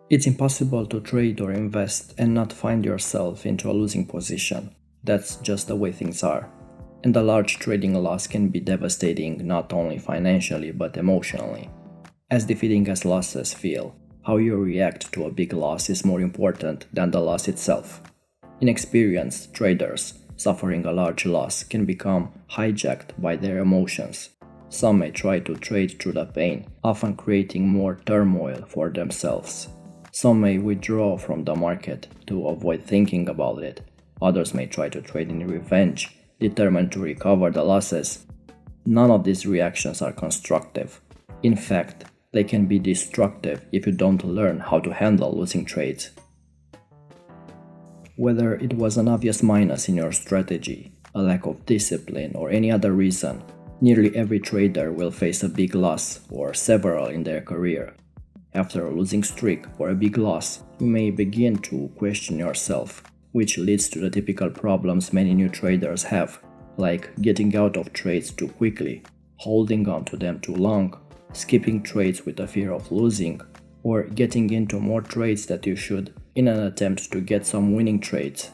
It's impossible to trade or invest and not find yourself into a losing position. That's just the way things are. And a large trading loss can be devastating not only financially but emotionally. As defeating as losses feel, how you react to a big loss is more important than the loss itself. Inexperienced traders suffering a large loss can become hijacked by their emotions. Some may try to trade through the pain, often creating more turmoil for themselves. Some may withdraw from the market to avoid thinking about it. Others may try to trade in revenge, determined to recover the losses. None of these reactions are constructive. In fact, they can be destructive if you don't learn how to handle losing trades. Whether it was an obvious minus in your strategy, a lack of discipline, or any other reason, nearly every trader will face a big loss or several in their career. After a losing streak or a big loss, you may begin to question yourself, which leads to the typical problems many new traders have, like getting out of trades too quickly, holding on to them too long, skipping trades with the fear of losing, or getting into more trades that you should in an attempt to get some winning trades.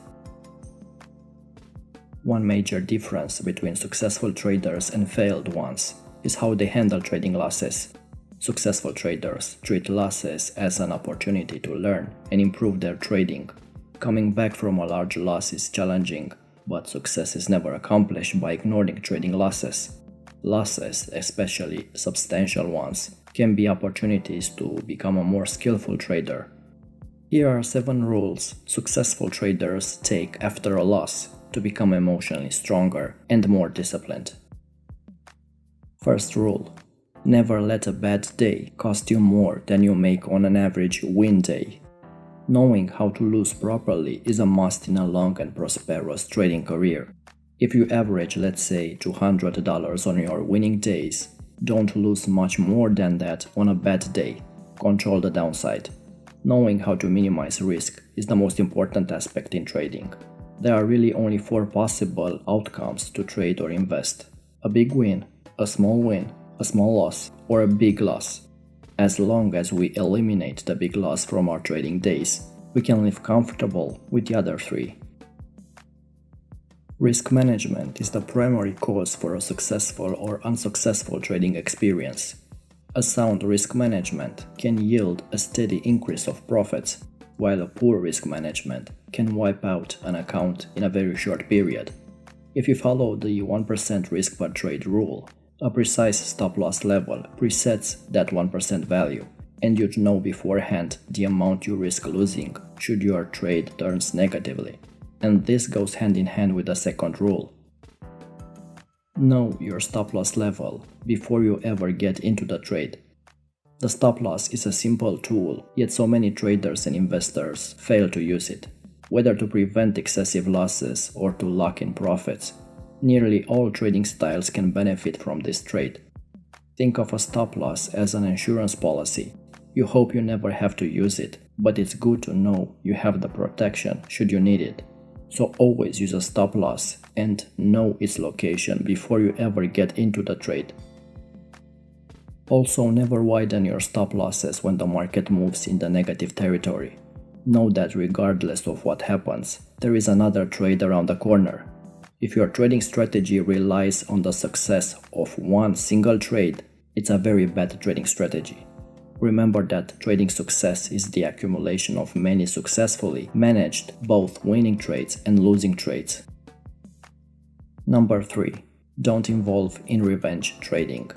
One major difference between successful traders and failed ones is how they handle trading losses. Successful traders treat losses as an opportunity to learn and improve their trading. Coming back from a large loss is challenging, but success is never accomplished by ignoring trading losses. Losses, especially substantial ones, can be opportunities to become a more skillful trader. Here are 7 rules successful traders take after a loss to become emotionally stronger and more disciplined. First rule: never let a bad day cost you more than you make on an average win day. Knowing how to lose properly is a must in a long and prosperous trading career. If you average, let's say, $200 on your winning days, don't lose much more than that on a bad day. Control the downside. Knowing how to minimize risk is the most important aspect in trading. There are really only 4 possible outcomes to trade or invest: a big win, a small win, a small loss, or a big loss. As long as we eliminate the big loss from our trading days, we can live comfortable with the other 3. Risk management is the primary cause for a successful or unsuccessful trading experience. A sound risk management can yield a steady increase of profits, while a poor risk management can wipe out an account in a very short period. If you follow the 1% risk per trade rule, a precise stop-loss level presets that 1% value, and you'd know beforehand the amount you risk losing should your trade turns negatively. And this goes hand in hand with the second rule. Know your stop-loss level before you ever get into the trade. The stop-loss is a simple tool, yet so many traders and investors fail to use it, whether to prevent excessive losses or to lock in profits. Nearly all trading styles can benefit from this trait. Think of a stop-loss as an insurance policy. You hope you never have to use it, but it's good to know you have the protection should you need it. So always use a stop-loss and know its location before you ever get into the trade. Also, never widen your stop-losses when the market moves in the negative territory. Know that regardless of what happens, there is another trade around the corner. If your trading strategy relies on the success of one single trade, it's a very bad trading strategy. Remember that trading success is the accumulation of many successfully managed both winning trades and losing trades. Number 3. Don't involve in revenge trading.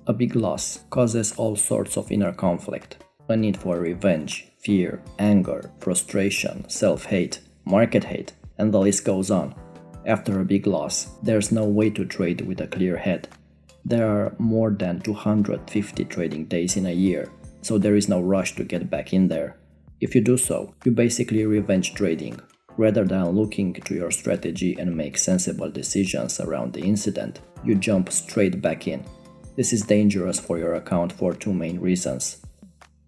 A big loss causes all sorts of inner conflict, a need for revenge, fear, anger, frustration, self-hate, market hate, and the list goes on. After a big loss, there's no way to trade with a clear head. There are more than 250 trading days in a year, so there is no rush to get back in there. If you do so, you basically revenge trading. Rather than looking to your strategy and make sensible decisions around the incident, you jump straight back in. This is dangerous for your account for 2 main reasons.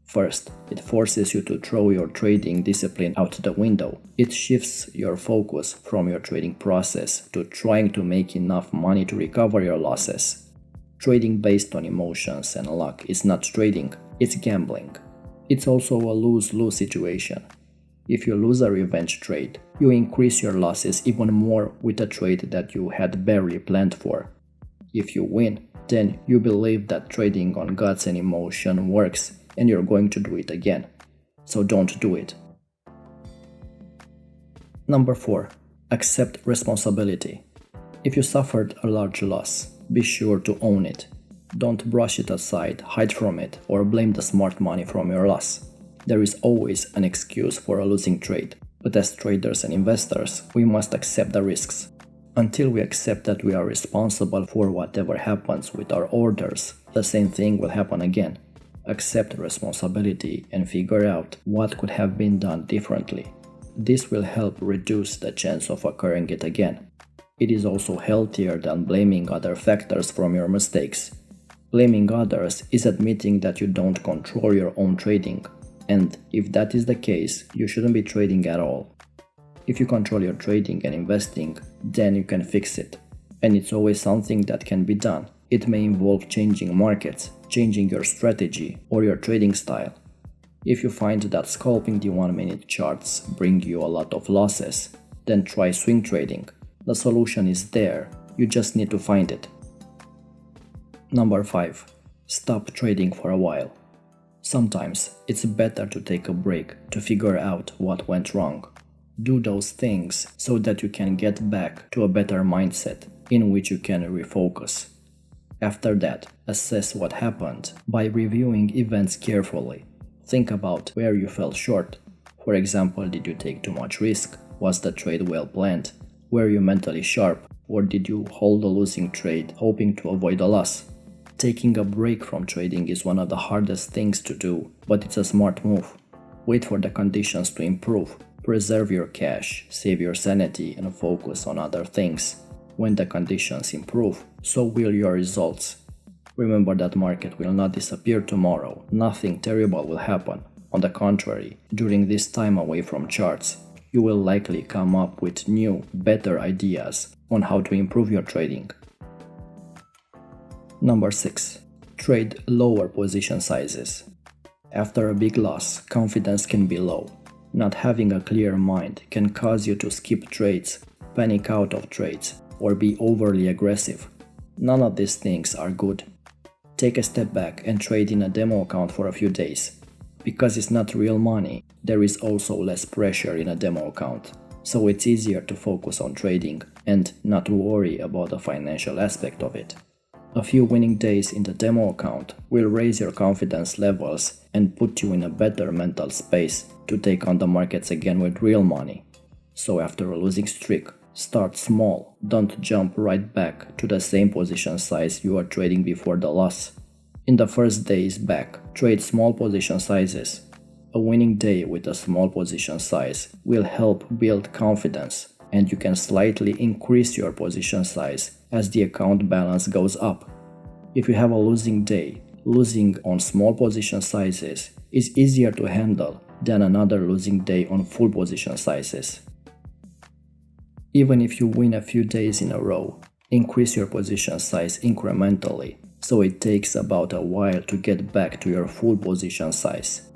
First, it forces you to throw your trading discipline out the window. It shifts your focus from your trading process to trying to make enough money to recover your losses. Trading based on emotions and luck is not trading, it's gambling. It's also a lose-lose situation. If you lose a revenge trade, you increase your losses even more with a trade that you had barely planned for. If you win, then you believe that trading on guts and emotion works and you're going to do it again. So don't do it. Number 4. Accept responsibility. If you suffered a large loss, be sure to own it. Don't brush it aside, hide from it, or blame the smart money from your loss. There is always an excuse for a losing trade, but as traders and investors, we must accept the risks. Until we accept that we are responsible for whatever happens with our orders, the same thing will happen again. Accept responsibility and figure out what could have been done differently. This will help reduce the chance of occurring it again. It is also healthier than blaming other factors from your mistakes. Blaming others is admitting that you don't control your own trading, and if that is the case, you shouldn't be trading at all. If you control your trading and investing, then you can fix it. And it's always something that can be done. It may involve changing markets, changing your strategy or your trading style. If you find that scalping the 1-minute charts bring you a lot of losses, then try swing trading. The solution is there, you just need to find it. Number 5. Stop trading for a while. Sometimes it's better to take a break to figure out what went wrong. Do those things so that you can get back to a better mindset in which you can refocus. After that, assess what happened by reviewing events carefully. Think about where you fell short. For example, did you take too much risk? Was the trade well planned? Were you mentally sharp? Or did you hold a losing trade hoping to avoid a loss? Taking a break from trading is one of the hardest things to do, but it's a smart move. Wait for the conditions to improve. Preserve your cash, save your sanity, and focus on other things. When the conditions improve, so will your results. Remember that market will not disappear tomorrow. Nothing terrible will happen. On the contrary, during this time away from charts, you will likely come up with new, better ideas on how to improve your trading. Number 6. Trade lower position sizes. After a big loss, confidence can be low. Not having a clear mind can cause you to skip trades, panic out of trades, or be overly aggressive. None of these things are good. Take a step back and trade in a demo account for a few days. Because it's not real money, there is also less pressure in a demo account, so it's easier to focus on trading and not worry about the financial aspect of it. A few winning days in the demo account will raise your confidence levels and put you in a better mental space to take on the markets again with real money. So after a losing streak, start small, don't jump right back to the same position size you were trading before the loss. In the first days back, trade small position sizes. A winning day with a small position size will help build confidence, and you can slightly increase your position size as the account balance goes up. If you have a losing day, losing on small position sizes is easier to handle than another losing day on full position sizes. Even if you win a few days in a row, increase your position size incrementally, so it takes about a while to get back to your full position size.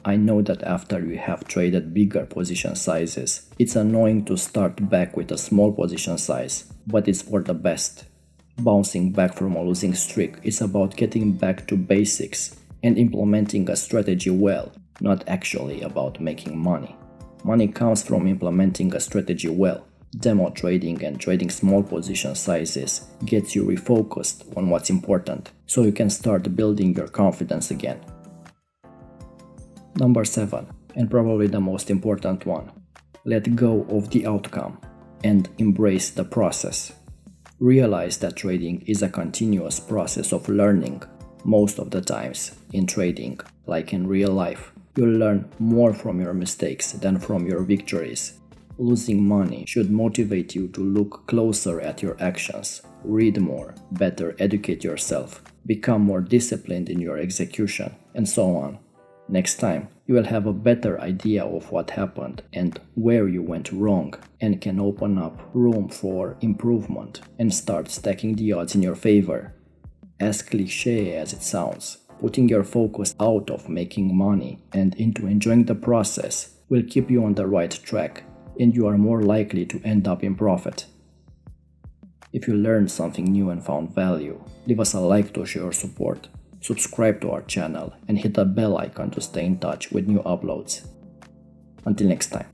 I know that after you have traded bigger position sizes, it's annoying to start back with a small position size, but it's for the best. Bouncing back from a losing streak is about getting back to basics and implementing a strategy well, not actually about making money. Money comes from implementing a strategy well. Demo trading and trading small position sizes gets you refocused on what's important, so you can start building your confidence again. Number 7, and probably the most important one. Let go of the outcome and embrace the process. Realize that trading is a continuous process of learning. Most of the times, in trading, like in real life, you'll learn more from your mistakes than from your victories. Losing money should motivate you to look closer at your actions, read more, better educate yourself, become more disciplined in your execution, and so on. Next time, you will have a better idea of what happened and where you went wrong, and can open up room for improvement and start stacking the odds in your favor. As cliché as it sounds, Putting your focus out of making money and into enjoying the process will keep you on the right track, and you are more likely to end up in profit. If you learned something new and found value, leave us a like to show your support, subscribe to our channel, and hit the bell icon to stay in touch with new uploads. Until next time.